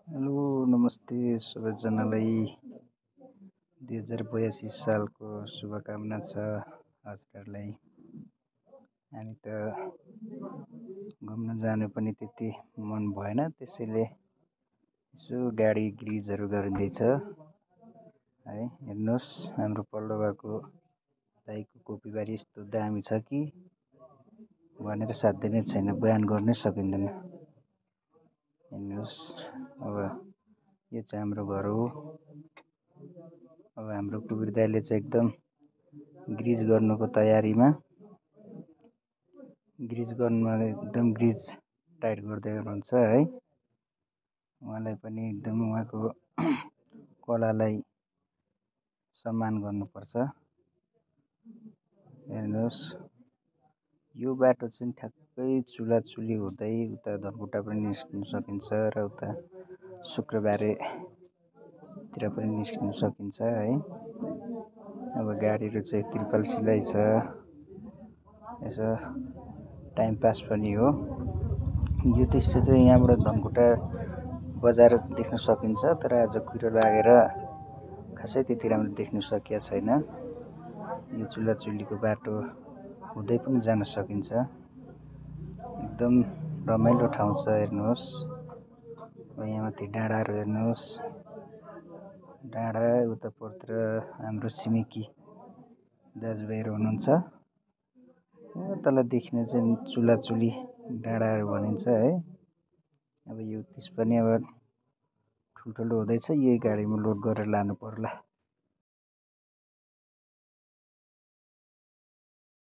Hello नमस्ते सबैजनालाई 2082 सालको शुभकामना छ हजुरहरूलाई। हामी त घुम्न जानु पनि त्यति मन भएन, त्यसैले यसो गाडी ग्रिजहरू गरिँदैछ है। हेर्नुहोस् हाम्रो पल्लो घरको दाइको कोपीबारी यस्तो दामी छ कि भनेर साध्य नै छैन, बयान गर्नै सकिँदैन। हेर्नुहोस्, अब यो चाहिँ हाम्रो घर हो। अब हाम्रो कुबिर दाइले चाहिँ एकदम ग्रिज गर्नुको तयारीमा, ग्रिज टाइट गर्दै हुनुहुन्छ है। उहाँलाई पनि एकदम उहाँको कलालाई सम्मान गर्नुपर्छ। हेर्नुहोस्, यो बाटो चाहिँ ठ्याक्कै चुलाचुली हुँदै उता धनकुटा पनि निस्किन सकिन्छ र उता शुक्रबारेतिर पनि निस्किन सकिन्छ है। अब गाडीहरू चाहिँ त्रिपाल सिलाइ छ, यसो टाइम पास पनि हो। यो दृश्य चाहिँ यहाँबाट धनकुटा बजार देख्न सकिन्छ, तर आज कुहिरो लागेर खासै त्यति राम्रो देख्न सकिएको छैन। यो चुलाचुलीको बाटो हुँदै पनि जान सकिन्छ। एकदम रमाइलो ठाउँ छ, हेर्नुहोस्। यहाँ माथि डाँडाहरू हेर्नुहोस्, डाँडा उता परतिर हाम्रो छिमेकी दाजुभाइहरू हुनुहुन्छ। तल देखिने चाहिँ चुलाचुली डाँडाहरू भनिन्छ है। अब यो चिज पनि अब ठुल्ठुलो हुँदैछ, यही गाडीमा लोड गरेर लानु पर्ला।